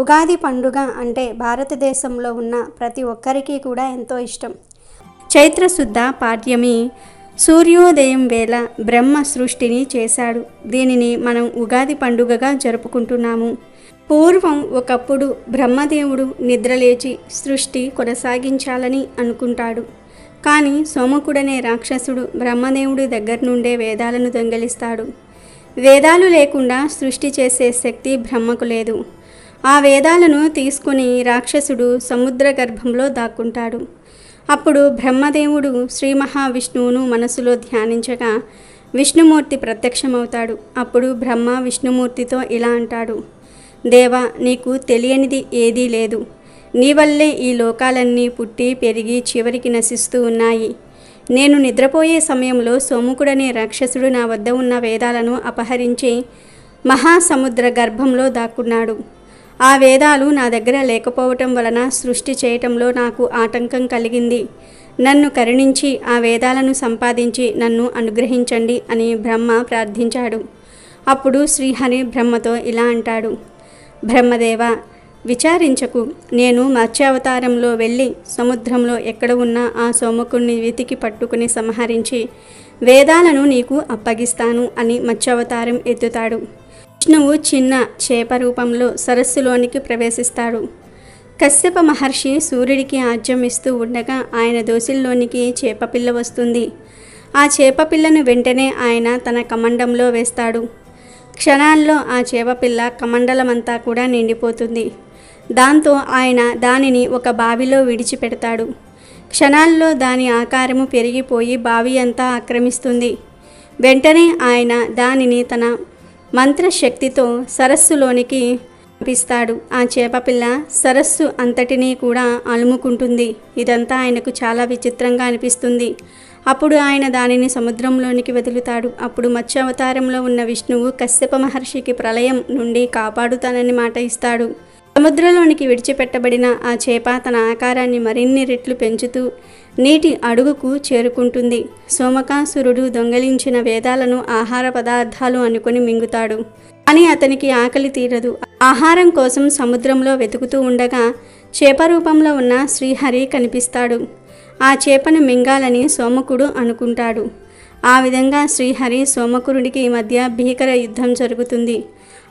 ఉగాది పండుగ అంటే భారతదేశంలో ఉన్న ప్రతి ఒక్కరికి కూడా ఎంతో ఇష్టం. చైత్రశుద్ధ పాడ్యమి సూర్యోదయం వేళ బ్రహ్మ సృష్టిని చేశాడు. దీనిని మనం ఉగాది పండుగగా జరుపుకుంటున్నాము. పూర్వం ఒకప్పుడు బ్రహ్మదేవుడు నిద్రలేచి సృష్టి కొనసాగించాలని అనుకుంటాడు. కానీ సోమకుడనే రాక్షసుడు బ్రహ్మదేవుడి దగ్గర నుండే వేదాలను దొంగిలిస్తాడు. వేదాలు లేకుండా సృష్టి చేసే శక్తి బ్రహ్మకు లేదు. ఆ వేదాలను తీసుకుని రాక్షసుడు సముద్ర గర్భంలో దాక్కుంటాడు. అప్పుడు బ్రహ్మదేవుడు శ్రీ మహావిష్ణువును మనసులో ధ్యానించగా విష్ణుమూర్తి ప్రత్యక్షమవుతాడు. అప్పుడు బ్రహ్మ విష్ణుమూర్తితో ఇలా అంటాడు, దేవా, నీకు తెలియనిది ఏదీ లేదు. నీ వల్లే ఈ లోకాలన్నీ పుట్టి పెరిగి చివరికి నశిస్తూ ఉన్నాయి. నేను నిద్రపోయే సమయంలో సోముకుడనే రాక్షసుడు నా వద్ద ఉన్న వేదాలను అపహరించి మహాసముద్ర గర్భంలో దాక్కున్నాడు. ఆ వేదాలు నా దగ్గర లేకపోవటం వలన సృష్టి చేయటంలో నాకు ఆటంకం కలిగింది. నన్ను కరుణించి ఆ వేదాలను సంపాదించి నన్ను అనుగ్రహించండి అని బ్రహ్మ ప్రార్థించాడు. అప్పుడు శ్రీహరి బ్రహ్మతో ఇలా అంటాడు, బ్రహ్మదేవ, విచారించకు. నేను మత్స్యావతారంలో వెళ్ళి సముద్రంలో ఎక్కడ ఉన్నా ఆ సోమకుణ్ణి వెతికి పట్టుకుని సంహరించి వేదాలను నీకు అప్పగిస్తాను అని మత్స్యావతారం ఎత్తుతాడు. విష్ణువు చిన్న చేప రూపంలో సరస్సులోనికి ప్రవేశిస్తాడు. కశ్యప మహర్షి సూర్యుడికి ఆజ్యం ఇస్తూ ఉండగా ఆయన దోసిల్లోనికి చేపపిల్ల వస్తుంది. ఆ చేపపిల్లను వెంటనే ఆయన తన కమండంలో వేస్తాడు. క్షణాల్లో ఆ చేపపిల్ల కమండలమంతా కూడా నిండిపోతుంది. దాంతో ఆయన దానిని ఒక బావిలో విడిచిపెడతాడు. క్షణాల్లో దాని ఆకారము పెరిగిపోయి బావి అంతా ఆక్రమిస్తుంది. వెంటనే ఆయన దానిని తన మంత్రశక్తితో సరస్సులోనికి పంపిస్తాడు. ఆ చేపపిల్ల సరస్సు అంతటినీ కూడా అలుముకుంటుంది. ఇదంతా ఆయనకు చాలా విచిత్రంగా అనిపిస్తుంది. అప్పుడు ఆయన దానిని సముద్రంలోనికి వదులుతాడు. అప్పుడు మత్స్యావతారంలో ఉన్న విష్ణువు కశ్యప మహర్షికి ప్రళయం నుండి కాపాడుతానని మాట ఇస్తాడు. సముద్రంలోనికి విడిచిపెట్టబడిన ఆ చేప తన ఆకారాన్ని మరిన్ని రెట్లు పెంచుతూ నీటి అడుగుకు చేరుకుంటుంది. సోమకాసురుడు దొంగలించిన వేదాలను ఆహార పదార్థాలు అనుకుని మింగుతాడు. కానీ అతనికి ఆకలి తీరదు. ఆహారం కోసం సముద్రంలో వెతుకుతూ ఉండగా చేప రూపంలో ఉన్న శ్రీహరి కనిపిస్తాడు. ఆ చేపను మింగాలని సోమకుడు అనుకుంటాడు. ఆ విధంగా శ్రీహరి సోమకురుడికి మధ్య భీకర యుద్ధం జరుగుతుంది.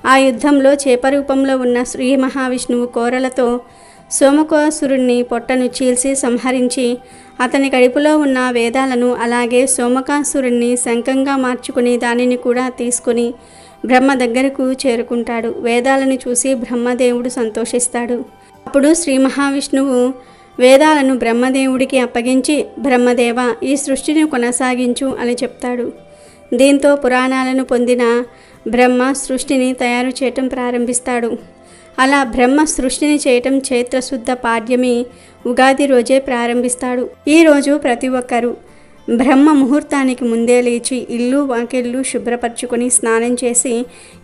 ఆ యుద్ధంలో చేప రూపంలో ఉన్న శ్రీ మహావిష్ణువు కోరలతో సోమకాసురుణ్ణి పొట్టను చీల్చి సంహరించి అతని కడుపులో ఉన్న వేదాలను అలాగే సోమకాసురుణ్ణి శంఖంగా మార్చుకుని దానిని కూడా తీసుకుని బ్రహ్మ దగ్గరకు చేరుకుంటాడు. వేదాలను చూసి బ్రహ్మదేవుడు సంతోషిస్తాడు. అప్పుడు శ్రీ మహావిష్ణువు వేదాలను బ్రహ్మదేవుడికి అప్పగించి, బ్రహ్మదేవ, ఈ సృష్టిని కొనసాగించు అని చెప్తాడు. దీంతో పురాణాలను పొందిన బ్రహ్మ సృష్టిని తయారు చేయటం ప్రారంభిస్తాడు. అలా బ్రహ్మ సృష్టిని చేయటం చైత్రశుద్ధ పాడ్యమి ఉగాది రోజే ప్రారంభిస్తాడు. ఈ రోజు ప్రతి ఒక్కరూ బ్రహ్మ ముహూర్తానికి ముందే లేచి ఇల్లు వాకిళ్ళు శుభ్రపరచుకొని స్నానం చేసి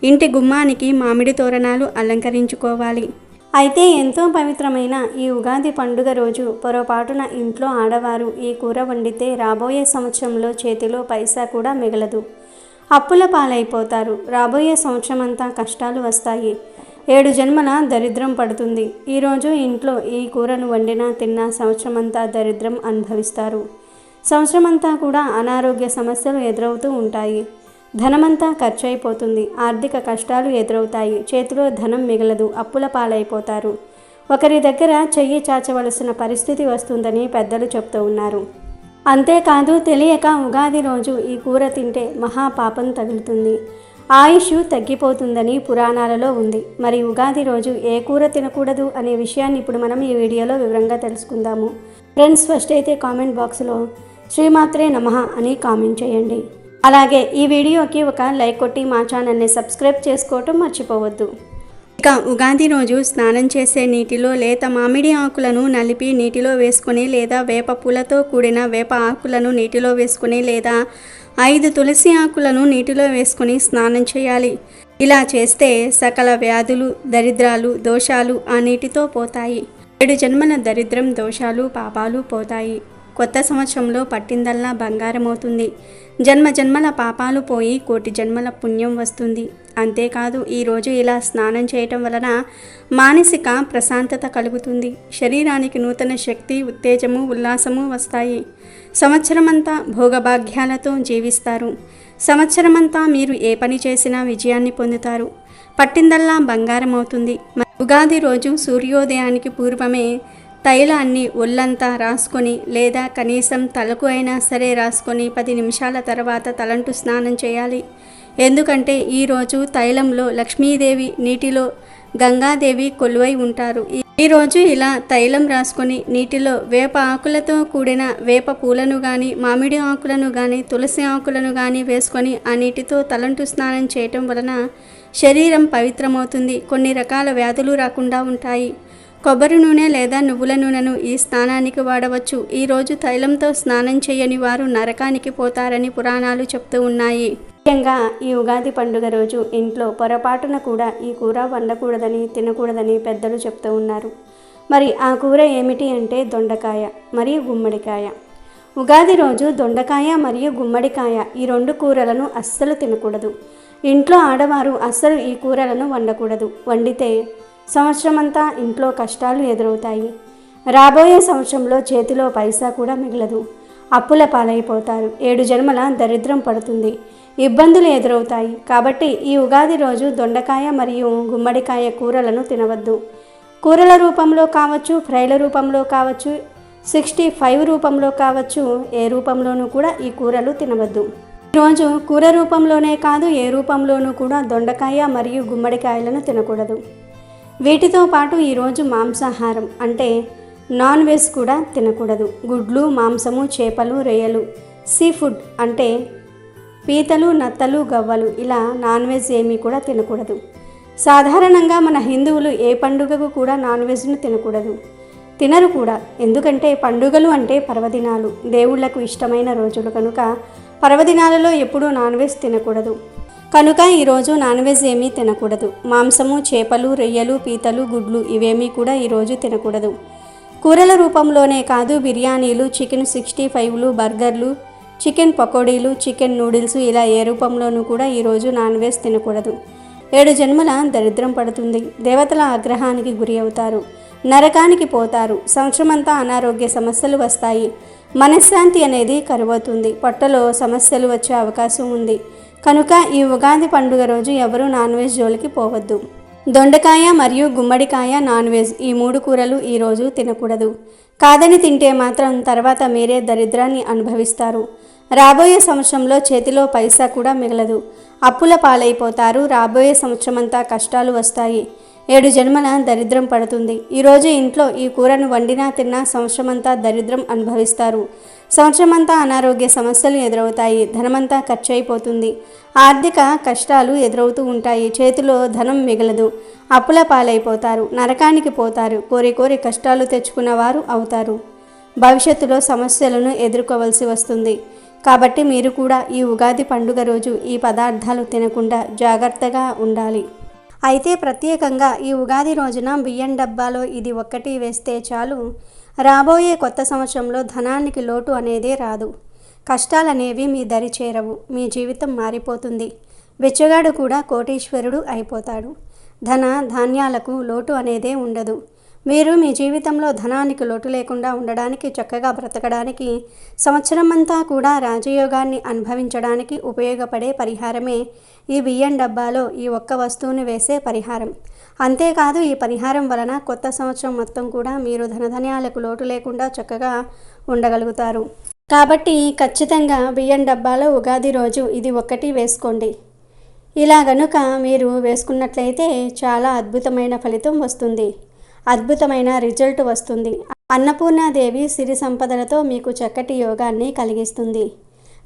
ఇంటి గుమ్మానికి మామిడి తోరణాలు అలంకరించుకోవాలి. అయితే ఎంతో పవిత్రమైన ఈ ఉగాది పండుగ రోజు పొరపాటున ఇంట్లో ఆడవారు ఈ కూర వండితే రాబోయే సంవత్సరంలో చేతిలో పైసా కూడా మిగలదు. అప్పుల పాలైపోతారు. రాబోయే సంవత్సరం అంతా కష్టాలు వస్తాయి. 7 జన్మల దరిద్రం పడుతుంది. ఈరోజు ఇంట్లో ఈ కూరను వండినా తిన్నా సంవత్సరం అంతా దరిద్రం అనుభవిస్తారు. సంవత్సరం అంతా కూడా అనారోగ్య సమస్యలు ఎదురవుతూ ఉంటాయి. ధనమంతా ఖర్చు అయిపోతుంది. ఆర్థిక కష్టాలు ఎదురవుతాయి. చేతిలో ధనం మిగలదు. అప్పుల పాలైపోతారు. ఒకరి దగ్గర చెయ్యి చాచవలసిన పరిస్థితి వస్తుందని పెద్దలు చెప్తూ ఉన్నారు. అంతేకాదు, తెలియక ఉగాది రోజు ఈ కూర తింటే మహాపాపం తగులుతుంది, ఆయుష్ తగ్గిపోతుందని పురాణాలలో ఉంది. మరి ఉగాది రోజు ఏ కూర తినకూడదు అనే విషయాన్ని ఇప్పుడు మనం ఈ వీడియోలో వివరంగా తెలుసుకుందాము. ఫ్రెండ్స్, ఫస్ట్ అయితే కామెంట్ బాక్స్లో శ్రీమాత్రే నమః అని కామెంట్ చేయండి. అలాగే ఈ వీడియోకి ఒక లైక్ కొట్టి మా ఛానల్ని సబ్స్క్రైబ్ చేసుకోవటం మర్చిపోవద్దు. ఇక ఉగాది రోజు స్నానం చేసే నీటిలో లేత మామిడి ఆకులను నలిపి నీటిలో వేసుకొని లేదా వేప పూలతో కూడిన వేప ఆకులను నీటిలో వేసుకొని లేదా 5 తులసి ఆకులను నీటిలో వేసుకొని స్నానం చేయాలి. ఇలా చేస్తే సకల వ్యాధులు, దరిద్రాలు, దోషాలు ఆ నీటితో పోతాయి. 7 జన్మల దరిద్రం, దోషాలు, పాపాలు పోతాయి. కొత్త సంవత్సరంలో పట్టిందల్లా బంగారమవుతుంది. జన్మ జన్మల పాపాలు పోయి కోటి జన్మల పుణ్యం వస్తుంది. అంతేకాదు ఈరోజు ఇలా స్నానం చేయటం వలన మానసిక ప్రశాంతత కలుగుతుంది. శరీరానికి నూతన శక్తి, ఉత్తేజము, ఉల్లాసము వస్తాయి. సంవత్సరమంతా భోగభాగ్యాలతో జీవిస్తారు. సంవత్సరమంతా మీరు ఏ పని చేసినా విజయాన్ని పొందుతారు. పట్టిందల్లా బంగారం అవుతుంది. ఉగాది రోజు సూర్యోదయానికి పూర్వమే తైలాన్ని ఒళ్ళంతా రాసుకొని లేదా కనీసం తలకు అయినా సరే రాసుకొని 10 నిమిషాల తర్వాత తలంటు స్నానం చేయాలి. ఎందుకంటే ఈరోజు తైలంలో లక్ష్మీదేవి, నీటిలో గంగాదేవి కొలువై ఉంటారు. ఈరోజు ఇలా తైలం రాసుకొని నీటిలో వేప ఆకులతో కూడిన వేప పూలను కానీ, మామిడి ఆకులను కానీ, తులసి ఆకులను కానీ వేసుకొని ఆ నీటితో తలంటు స్నానం చేయటం వలన శరీరం పవిత్రమవుతుంది. కొన్ని రకాల వ్యాధులు రాకుండా ఉంటాయి. కొబ్బరి నూనె లేదా నువ్వుల నూనెను ఈ స్నానానికి వాడవచ్చు. ఈరోజు తైలంతో స్నానం చేయని వారు నరకానికి పోతారని పురాణాలు చెప్తూ ఉన్నాయి. ముఖ్యంగా ఈ ఉగాది పండుగ రోజు ఇంట్లో పొరపాటున కూడా ఈ కూర వండకూడదని, తినకూడదని పెద్దలు చెప్తూ ఉన్నారు. మరి ఆ కూర ఏమిటి అంటే దొండకాయ మరియు గుమ్మడికాయ. ఉగాది రోజు దొండకాయ మరియు గుమ్మడికాయ ఈ 2 కూరలను అస్సలు తినకూడదు. ఇంట్లో ఆడవారు అస్సలు ఈ కూరలను వండకూడదు. వండితే సంవత్సరమంతా ఇంట్లో కష్టాలు ఎదురవుతాయి. రాబోయే సంవత్సరంలో చేతిలో పైసా కూడా మిగలదు. అప్పుల పాలైపోతారు. 7 జన్మల దరిద్రం పడుతుంది. ఇబ్బందులు ఎదురవుతాయి. కాబట్టి ఈ ఉగాది రోజు దొండకాయ మరియు గుమ్మడికాయ కూరలను తినవద్దు. కూరల రూపంలో కావచ్చు, ఫ్రైల రూపంలో కావచ్చు, 65 రూపంలో కావచ్చు, ఏ రూపంలోనూ కూడా ఈ కూరలు తినవద్దు. ఈరోజు కూర రూపంలోనే కాదు, ఏ రూపంలోనూ కూడా దొండకాయ మరియు గుమ్మడికాయలను తినకూడదు. వీటితో పాటు ఈరోజు మాంసాహారం అంటే నాన్ వెజ్ కూడా తినకూడదు. గుడ్లు, మాంసము, చేపలు, రొయ్యలు, సీ ఫుడ్ అంటే పీతలు, నత్తలు, గవ్వలు ఇలా నాన్ వెజ్ ఏమీ కూడా తినకూడదు. సాధారణంగా మన హిందువులు ఏ పండుగకు కూడా నాన్ వెజ్ను తినకూడదు, తినరు కూడా. ఎందుకంటే పండుగలు అంటే పర్వదినాలు, దేవుళ్లకు ఇష్టమైన రోజులు కనుక పర్వదినాలలో ఎప్పుడూ నాన్ వెజ్ తినకూడదు. కనుక ఈరోజు నాన్ వెజ్ ఏమీ తినకూడదు. మాంసము, చేపలు, రొయ్యలు, పీతలు, గుడ్లు ఇవేమీ కూడా ఈరోజు తినకూడదు. కూరల రూపంలోనే కాదు, బిర్యానీలు, చికెన్ 65లు, బర్గర్లు, చికెన్ పకోడీలు, చికెన్ నూడిల్స్ ఇలా ఏ రూపంలోనూ కూడా ఈరోజు నాన్ వెజ్ తినకూడదు. 7 జన్మల దరిద్రం పడుతుంది. దేవతల ఆగ్రహానికి గురి అవుతారు. నరకానికి పోతారు. సంవత్సరమంతా అనారోగ్య సమస్యలు వస్తాయి. మనశ్శాంతి అనేది కరువవుతుంది. పొట్టలో సమస్యలు వచ్చే అవకాశం ఉంది. కనుక ఈ ఉగాది పండుగ రోజు ఎవరూ నాన్ వెజ్ జోలికి పోవద్దు. దొండకాయ మరియు గుమ్మడికాయ నాన్ వెజ్ ఈ 3 కూరలు ఈరోజు తినకూడదు. కాదని తింటే మాత్రం తర్వాత మీరే దరిద్రాన్ని అనుభవిస్తారు. రాబోయే సంవత్సరంలో చేతిలో పైసా కూడా మిగలదు. అప్పుల పాలైపోతారు. రాబోయే సంవత్సరమంతా కష్టాలు వస్తాయి. 7 జన్మల దరిద్రం పడుతుంది. ఈరోజు ఇంట్లో ఈ కూరను వండినా తిన్నా సంవత్సరమంతా దరిద్రం అనుభవిస్తారు. సంవత్సరమంతా అనారోగ్య సమస్యలు ఎదురవుతాయి. ధనమంతా ఖర్చు అయిపోతుంది. ఆర్థిక కష్టాలు ఎదురవుతూ ఉంటాయి. చేతిలో ధనం మిగలదు. అప్పుల పాలైపోతారు. నరకానికి పోతారు. కోరి కష్టాలు తెచ్చుకున్న వారు అవుతారు. భవిష్యత్తులో సమస్యలను ఎదుర్కోవలసి వస్తుంది. కాబట్టి మీరు కూడా ఈ ఉగాది పండుగ రోజు ఈ పదార్థాలు తినకుండా జాగ్రత్తగా ఉండాలి. అయితే ప్రత్యేకంగా ఈ ఉగాది రోజున బియ్యం డబ్బాలో ఇది ఒక్కటి వేస్తే చాలు, రాబోయే కొత్త సంవత్సరంలో ధనానికి లోటు అనేదే రాదు. కష్టాలనేవి మీ దరి చేరవు. మీ జీవితం మారిపోతుంది. బిచ్చగాడు కూడా కోటీశ్వరుడు అయిపోతాడు. ధన ధాన్యాలకు లోటు అనేదే ఉండదు. మీరు మీ జీవితంలో ధనానికి లోటు లేకుండా ఉండడానికి, చక్కగా బ్రతకడానికి, సంవత్సరం అంతా కూడా రాజయోగాన్ని అనుభవించడానికి ఉపయోగపడే పరిహారమే ఈ బియ్యం డబ్బాలో ఈ ఒక్క వస్తువుని వేసే పరిహారం. అంతేకాదు ఈ పరిహారం వలన కొత్త సంవత్సరం మొత్తం కూడా మీరు ధనధాన్యాలకు లోటు లేకుండా చక్కగా ఉండగలుగుతారు. కాబట్టి ఖచ్చితంగా బియ్యం డబ్బాలో ఉగాది రోజు ఇది ఒక్కటి వేసుకోండి. ఇలా గనుక మీరు వేసుకున్నట్లయితే చాలా అద్భుతమైన ఫలితం వస్తుంది. అద్భుతమైన రిజల్ట్ వస్తుంది. అన్నపూర్ణాదేవి సిరి సంపదలతో మీకు చక్కటి యోగాన్ని కలిగిస్తుంది.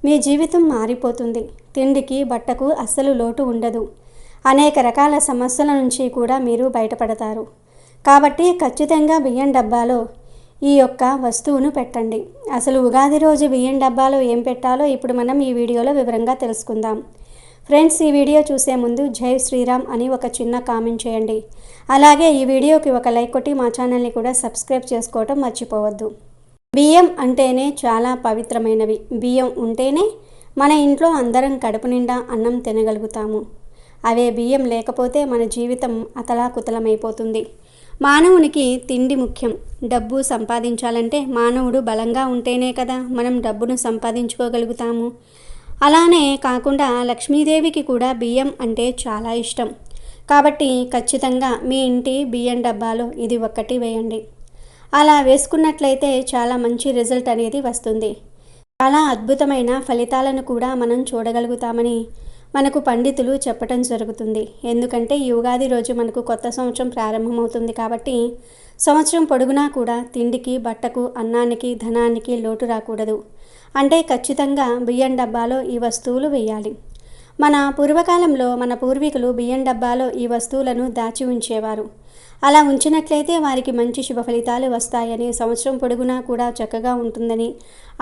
మీ జీవితం మారిపోతుంది. తిండికి బట్టకు అస్సలు లోటు ఉండదు. అనేక రకాల సమస్యల నుంచి కూడా మీరు బయటపడతారు. కాబట్టి ఖచ్చితంగా బియ్యం డబ్బాలో ఈ యొక్క వస్తువును పెట్టండి. అసలు ఉగాది రోజు బియ్యం డబ్బాలో ఏం పెట్టాలో ఇప్పుడు మనం ఈ వీడియోలో వివరంగా తెలుసుకుందాం. ఫ్రెండ్స్, ఈ వీడియో చూసే ముందు జై శ్రీరామ్ అని ఒక చిన్న కామెంట్ చేయండి. అలాగే ఈ వీడియోకి ఒక లైక్ కొట్టి మా ఛానల్ని కూడా సబ్స్క్రైబ్ చేసుకోవటం మర్చిపోవద్దు. బియ్యం అంటేనే చాలా పవిత్రమైనవి. బియ్యం ఉంటేనే మన ఇంట్లో అందరం కడుపు నిండా అన్నం తినగలుగుతాము. అవే బియ్యం లేకపోతే మన జీవితం అతలాకుతలమైపోతుంది. మానవునికి తిండి ముఖ్యం. డబ్బు సంపాదించాలంటే మానవుడు బలంగా ఉంటేనే కదా మనం డబ్బును సంపాదించుకోగలుగుతాము. అలానే కాకుండా లక్ష్మీదేవికి కూడా బియ్యం అంటే చాలా ఇష్టం. కాబట్టి ఖచ్చితంగా మీ ఇంటి బియ్యం డబ్బాలో ఇది ఒక్కటి వేయండి. అలా వేసుకున్నట్లయితే చాలా మంచి రిజల్ట్ అనేది వస్తుంది. చాలా అద్భుతమైన ఫలితాలను కూడా మనం చూడగలుగుతామని మనకు పండితులు చెప్పటం జరుగుతుంది. ఎందుకంటే ఈ ఉగాది రోజు మనకు కొత్త సంవత్సరం ప్రారంభమవుతుంది కాబట్టి సంవత్సరం పొడుగునా కూడా తిండికి, బట్టకు, అన్నానికి, ధనానికి లోటు రాకూడదు. అంటే ఖచ్చితంగా బియ్యం డబ్బాలో ఈ వస్తువులు వేయాలి. మన పూర్వకాలంలో మన పూర్వీకులు బియ్యం డబ్బాలో ఈ వస్తువులను దాచి ఉంచేవారు. అలా ఉంచినట్లయితే వారికి మంచి శుభ ఫలితాలు వస్తాయని, సంవత్సరం పొడుగునా కూడా చక్కగా ఉంటుందని,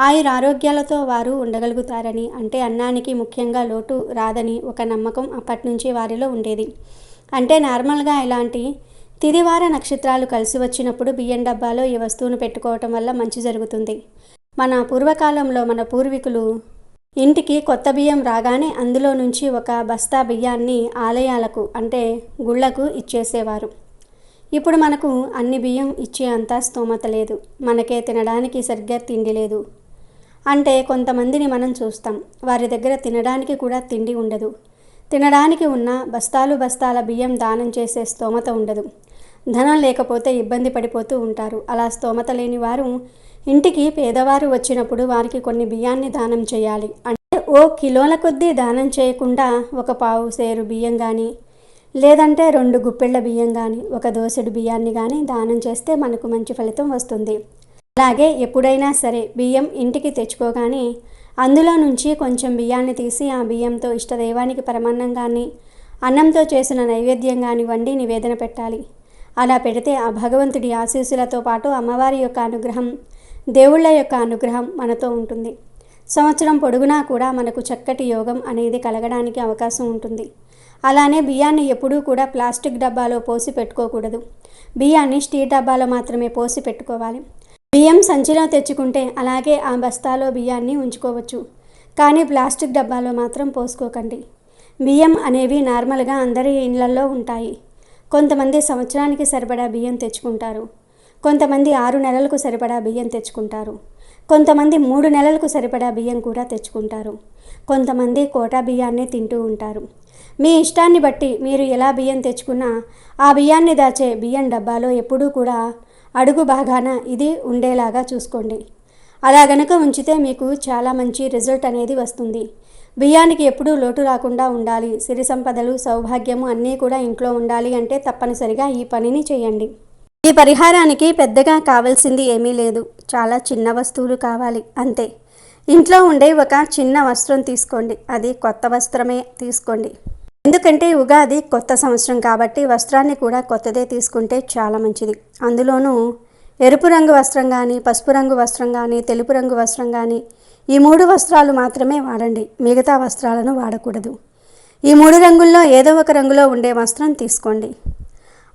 ఆయురారోగ్యాలతో వారు ఉండగలుగుతారని, అంటే అన్నానికి ముఖ్యంగా లోటు రాదని ఒక నమ్మకం అప్పటి నుంచి వారిలో ఉండేది. అంటే నార్మల్గా ఇలాంటి తిదివార నక్షత్రాలు కలిసి వచ్చినప్పుడు బియ్యం డబ్బాలో ఈ వస్తువును పెట్టుకోవటం వల్ల మంచి జరుగుతుంది. మన పూర్వకాలంలో మన పూర్వీకులు ఇంటికి కొత్త బియ్యం రాగానే అందులో నుంచి ఒక బస్తా బియ్యాన్ని ఆలయాలకు అంటే గుళ్ళకు ఇచ్చేసేవారు. ఇప్పుడు మనకు అన్ని బియ్యం ఇచ్చే అంత స్తోమత లేదు. మనకే తినడానికి సరిగ్గా తిండి లేదు. అంటే కొంతమందిని మనం చూస్తాం, వారి దగ్గర తినడానికి కూడా తిండి ఉండదు. తినడానికి ఉన్న బస్తాలు బస్తాల బియ్యం దానం చేసే స్తోమత ఉండదు. ధనం లేకపోతే ఇబ్బంది పడిపోతూ ఉంటారు. అలా స్తోమత లేని వారు ఇంటికి పేదవారు వచ్చినప్పుడు వారికి కొన్ని బియ్యాన్ని దానం చేయాలి. అంటే ఓ కిలోల కొద్దీ దానం చేయకుండా ఒక పావు సేరు బియ్యం కానీ, లేదంటే 2 గుప్పెళ్ళ బియ్యం కానీ, ఒక దోసెడు బియ్యాన్ని కానీ దానం చేస్తే మనకు మంచి ఫలితం వస్తుంది. అలాగే ఎప్పుడైనా సరే బియ్యం ఇంటికి తెచ్చుకోగానే అందులో నుంచి కొంచెం బియ్యాన్ని తీసి ఆ బియ్యంతో ఇష్టదైవానికి పరమాన్నం కానీ, అన్నంతో చేసిన నైవేద్యం కానీ వండి నివేదన పెట్టాలి. అలా పెడితే ఆ భగవంతుడి ఆశీస్సులతో పాటు అమ్మవారి యొక్క అనుగ్రహం, దేవుళ్ళ యొక్క అనుగ్రహం మనతో ఉంటుంది. సంవత్సరం పొడుగునా కూడా మనకు చక్కటి యోగం అనేది కలగడానికి అవకాశం ఉంటుంది. అలానే బియ్యాన్ని ఎప్పుడూ కూడా ప్లాస్టిక్ డబ్బాలో పోసి పెట్టుకోకూడదు. బియ్యాన్ని స్టీల్ డబ్బాలో మాత్రమే పోసి పెట్టుకోవాలి. బియ్యం సంచిలో తెచ్చుకుంటే అలాగే ఆ బస్తాలో బియ్యాన్ని ఉంచుకోవచ్చు, కానీ ప్లాస్టిక్ డబ్బాలో మాత్రం పోసుకోకండి. బియ్యం అనేవి నార్మల్గా అందరి ఇళ్లల్లో ఉంటాయి. కొంతమంది సంవత్సరానికి సరిపడా బియ్యం తెచ్చుకుంటారు, కొంతమంది 6 నెలలకు సరిపడా బియ్యం తెచ్చుకుంటారు, కొంతమంది 3 నెలలకు సరిపడా బియ్యం కూడా తెచ్చుకుంటారు, కొంతమంది కోటా బియ్యాన్నే తింటూ ఉంటారు. మీ ఇష్టాన్ని బట్టి మీరు ఎలా బియ్యం తెచ్చుకున్నా ఆ బియ్యాన్ని దాచే బియ్యం డబ్బాలో ఎప్పుడూ కూడా అడుగు భాగాన ఇది ఉండేలాగా చూసుకోండి. అలా గనక ఉంచితే మీకు చాలా మంచి రిజల్ట్ అనేది వస్తుంది. బియ్యానికి ఎప్పుడూ లోటు రాకుండా ఉండాలి, సిరి సంపదలు, సౌభాగ్యము అన్నీ కూడా ఇంట్లో ఉండాలి అంటే తప్పనిసరిగా ఈ పనిని చేయండి. ఈ పరిహారానికి పెద్దగా కావాల్సింది ఏమీ లేదు, చాలా చిన్న వస్తువులు కావాలి అంతే. ఇంట్లో ఉండే ఒక చిన్న వస్త్రం తీసుకోండి, అది కొత్త వస్త్రమే తీసుకోండి. ఎందుకంటే ఉగాది కొత్త సంవత్సరం కాబట్టి వస్త్రాన్ని కూడా కొత్తదే తీసుకుంటే చాలా మంచిది. అందులోనూ ఎరుపు రంగు వస్త్రం కానీ, పసుపు రంగు వస్త్రం కానీ, తెలుపు రంగు వస్త్రం కానీ, ఈ 3 వస్త్రాలు మాత్రమే వాడండి, మిగతా వస్త్రాలను వాడకూడదు. ఈ 3 రంగుల్లో ఏదో ఒక రంగులో ఉండే వస్త్రం తీసుకోండి.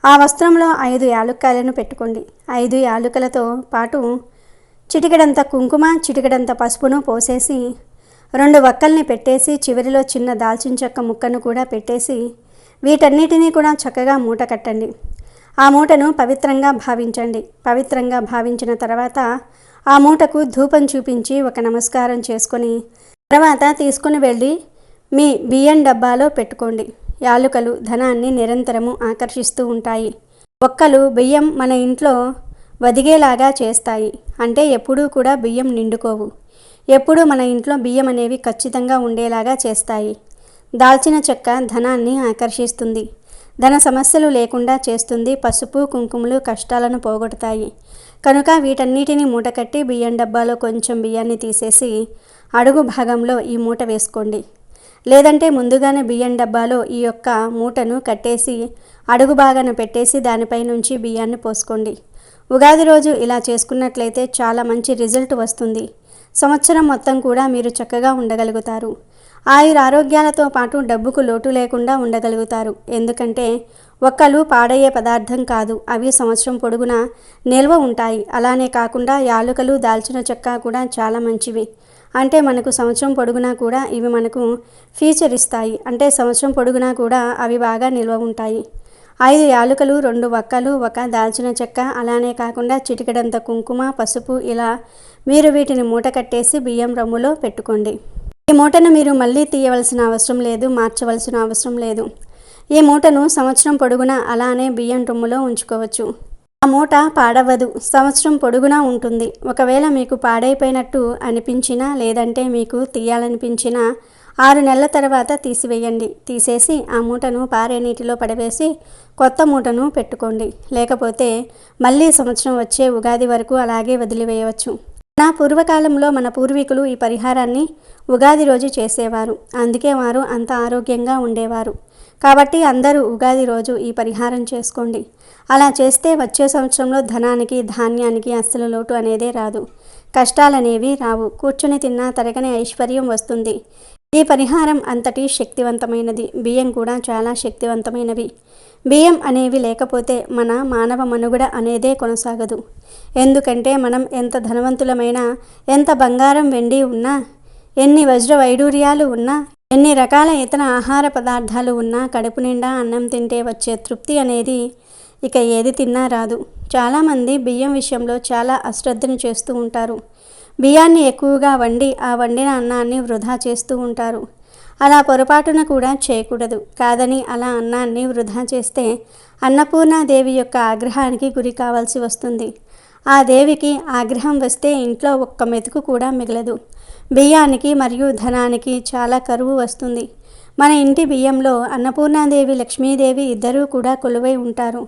ఆ వస్త్రంలో 5 యాలుక్కాయలను పెట్టుకోండి. 5 యాలుకలతో పాటు చిటికెడంత కుంకుమ, చిటికెడంత పసుపును పోసేసి 2 వక్కల్ని పెట్టేసి చివరిలో చిన్న దాల్చిన చెక్క ముక్కను కూడా పెట్టేసి వీటన్నిటినీ కూడా చక్కగా మూట కట్టండి. ఆ మూటను పవిత్రంగా భావించండి. పవిత్రంగా భావించిన తర్వాత ఆ మూటకు ధూపం చూపించి ఒక నమస్కారం చేసుకొని తర్వాత తీసుకుని వెళ్ళి మీ బియ్యం డబ్బాలో పెట్టుకోండి. యాలుకలు ధనాన్ని నిరంతరము ఆకర్షిస్తూ ఉంటాయి. ఒక్కలు బియ్యం మన ఇంట్లో వదిగేలాగా చేస్తాయి. అంటే ఎప్పుడూ కూడా బియ్యం నిండుకోవు. ఎప్పుడూ మన ఇంట్లో బియ్యం అనేవి ఖచ్చితంగా ఉండేలాగా చేస్తాయి. దాల్చిన చెక్క ధనాన్ని ఆకర్షిస్తుంది, ధన సమస్యలు లేకుండా చేస్తుంది. పసుపు కుంకుమలు కష్టాలను పోగొడతాయి. కనుక వీటన్నిటిని మూటకట్టి బియ్యం డబ్బాలో కొంచెం బియ్యాన్ని తీసేసి అడుగు భాగంలో ఈ మూట వేసుకోండి. లేదంటే ముందుగానే బియ్యం డబ్బాలో ఈ యొక్క మూటను కట్టేసి అడుగు భాగాన పెట్టేసి దానిపై నుంచి బియ్యాన్ని పోసుకోండి. ఉగాది రోజు ఇలా చేసుకున్నట్లయితే చాలా మంచి రిజల్ట్ వస్తుంది. సంవత్సరం మొత్తం కూడా మీరు చక్కగా ఉండగలుగుతారు. ఆయురారోగ్యాలతో పాటు డబ్బుకు లోటు లేకుండా ఉండగలుగుతారు. ఎందుకంటే ఒక్కలు పాడయ్యే పదార్థం కాదు, అవి సంవత్సరం పొడుగునా నిల్వ ఉంటాయి. అలానే కాకుండా యాలుకలు, దాల్చిన చెక్క కూడా చాలా మంచివి. అంటే మనకు సంవత్సరం పొడుగునా కూడా ఇవి మనకు ఫీచర్ ఇస్తాయి. అంటే సంవత్సరం పొడుగునా కూడా అవి బాగా నిల్వ ఉంటాయి. 5 యాలుకలు, 2 వక్కలు, 1 దాల్చిన చెక్క, అలానే కాకుండా చిటికెడంత కుంకుమ, పసుపు, ఇలా మీరు వీటిని మూట కట్టేసి బియ్యం రమ్ములో పెట్టుకోండి. ఈ మూటను మీరు మళ్ళీ తీయవలసిన అవసరం లేదు, మార్చవలసిన అవసరం లేదు. ఈ మూటను సంవత్సరం పొడుగునా అలానే బియ్యం రొమ్ములో ఉంచుకోవచ్చు. ఆ మూట పాడవదు, సంవత్సరం పొడుగునా ఉంటుంది. ఒకవేళ మీకు పాడైపోయినట్టు అనిపించినా, లేదంటే మీకు తీయాలనిపించినా 6 నెలల తర్వాత తీసివేయండి. తీసేసి ఆ మూటను పారే నీటిలో పడవేసి కొత్త మూటను పెట్టుకోండి. లేకపోతే మళ్ళీ సంవత్సరం వచ్చే ఉగాది వరకు అలాగే వదిలివేయవచ్చు. నా పూర్వకాలంలో మన పూర్వీకులు ఈ పరిహారాన్ని ఉగాది రోజు చేసేవారు. అందుకే వారు అంత ఆరోగ్యంగా ఉండేవారు. కాబట్టి అందరూ ఉగాది రోజు ఈ పరిహారం చేసుకోండి. అలా చేస్తే వచ్చే సంవత్సరంలో ధనానికి, ధాన్యానికి అస్సలు లోటు అనేదే రాదు. కష్టాలనేవి రావు. కూర్చుని తిన్నా తరగని ఐశ్వర్యం వస్తుంది. ఈ పరిహారం అంతటి శక్తివంతమైనది. బియ్యం కూడా చాలా శక్తివంతమైనవి. బియ్యం అనేవి లేకపోతే మన మానవ మనుగడ అనేదే కొనసాగదు. ఎందుకంటే మనం ఎంత ధనవంతులమైనా, ఎంత బంగారం వెండి ఉన్నా, ఎన్ని వజ్ర వైడూర్యాలు ఉన్నా, ఎన్ని రకాల ఇతర ఆహార పదార్థాలు ఉన్నా, కడుపు నిండా అన్నం తింటే వచ్చే తృప్తి అనేది ఇక ఏది తిన్నా రాదు. చాలామంది బియ్యం విషయంలో చాలా అశ్రద్ధను చేస్తూ ఉంటారు. బియ్యాన్ని ఎక్కువగా వండి ఆ వండిన అన్నాన్ని వృధా చేస్తూ ఉంటారు. అలా పొరపాటున కూడా చేయకూడదు. కాదని అలా అన్నాన్ని వృధా చేస్తే అన్నపూర్ణాదేవి యొక్క ఆగ్రహానికి గురి కావాల్సి వస్తుంది. ఆ దేవికి ఆగ్రహం వస్తే ఇంట్లో ఒక్క మెతుకు కూడా మిగలదు. బియ్యానికి మరియు ధనానికి చాలా కరువు వస్తుంది. మన ఇంటి బియ్యంలో అన్నపూర్ణాదేవి, లక్ష్మీదేవి ఇద్దరూ కూడా కొలువై ఉంటారు.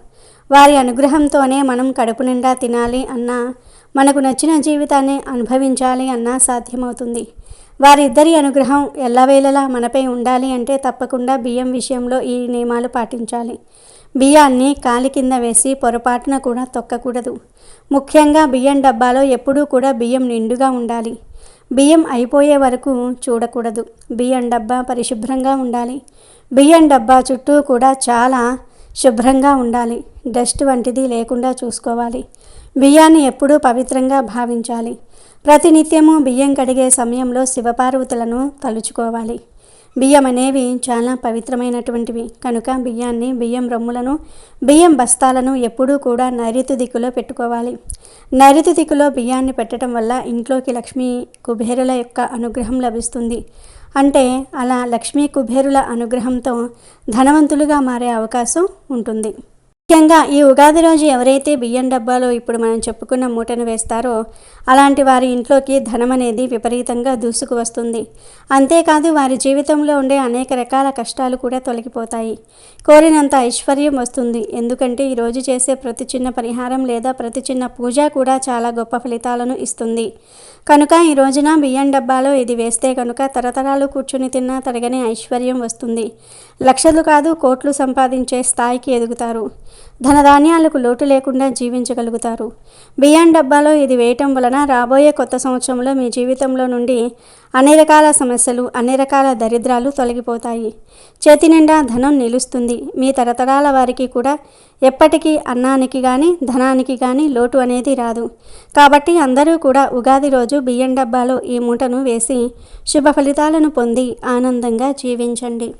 వారి అనుగ్రహంతోనే మనం కడుపు నిండా తినాలి అన్నా, మనకు నచ్చిన జీవితాన్ని అనుభవించాలి అన్నా సాధ్యమవుతుంది. వారిద్దరి అనుగ్రహం ఎల్లవేళలా మనపై ఉండాలి అంటే తప్పకుండా బియ్యం విషయంలో ఈ నియమాలు పాటించాలి. బియ్యాన్ని కాలి కింద వేసి పొరపాటున కూడా తొక్కకూడదు. ముఖ్యంగా బియ్యం డబ్బాలో ఎప్పుడూ కూడా బియ్యం నిండుగా ఉండాలి. బియ్యం అయిపోయే వరకు చూడకూడదు. బియ్యం డబ్బా పరిశుభ్రంగా ఉండాలి. బియ్యం డబ్బా చుట్టూ కూడా చాలా శుభ్రంగా ఉండాలి. డస్ట్ వంటిది లేకుండా చూసుకోవాలి. బియ్యాన్ని ఎప్పుడూ పవిత్రంగా భావించాలి. ప్రతినిత్యము బియ్యం కడిగే సమయంలో శివపార్వతులను తలుచుకోవాలి. బియ్యం అనేవి చాలా పవిత్రమైనటువంటివి కనుక బియ్యాన్ని, బియ్యం రొమ్ములను, బియ్యం బస్తాలను ఎప్పుడూ కూడా నైరుతి దిక్కులో పెట్టుకోవాలి. నైరుతి దిక్కులో బియ్యాన్ని పెట్టడం వల్ల ఇంట్లోకి లక్ష్మీ కుబేరుల యొక్క అనుగ్రహం లభిస్తుంది. అంటే అలా లక్ష్మీ కుబేరుల అనుగ్రహంతో ధనవంతులుగా మారే అవకాశం ఉంటుంది. ముఖ్యంగా ఈ ఉగాది రోజు ఎవరైతే బియ్యం డబ్బాలో ఇప్పుడు మనం చెప్పుకున్న మూటను వేస్తారో అలాంటి వారి ఇంట్లోకి ధనం అనేది విపరీతంగా దూసుకు వస్తుంది. అంతేకాదు వారి జీవితంలో ఉండే అనేక రకాల కష్టాలు కూడా తొలగిపోతాయి. కోరినంత ఐశ్వర్యం వస్తుంది. ఎందుకంటే ఈరోజు చేసే ప్రతి చిన్న పరిహారం లేదా ప్రతి చిన్న పూజ కూడా చాలా గొప్ప ఫలితాలను ఇస్తుంది. కనుక ఈ రోజున బియ్యం డబ్బాలో ఇది వేస్తే కనుక తరతరాలు కూర్చుని తిన్నా తరగని ఐశ్వర్యం వస్తుంది. లక్షలు కాదు కోట్లు సంపాదించే స్థాయికి ఎదుగుతారు. ధనధాన్యాలకు లోటు లేకుండా జీవించగలుగుతారు. బియ్యం డబ్బాలో ఇది వేయటం వలన రాబోయే కొత్త సంవత్సరంలో మీ జీవితంలో నుండి అన్ని రకాల సమస్యలు, అన్ని రకాల దరిద్రాలు తొలగిపోతాయి. చేతి నిండా ధనం నిలుస్తుంది. మీ తరతరాల వారికి కూడా ఎప్పటికీ అన్నానికి కానీ, ధనానికి కానీ లోటు అనేది రాదు. కాబట్టి అందరూ కూడా ఉగాది రోజు బియ్యం డబ్బాలో ఈ మూటను వేసి శుభ ఫలితాలను పొంది ఆనందంగా జీవించండి.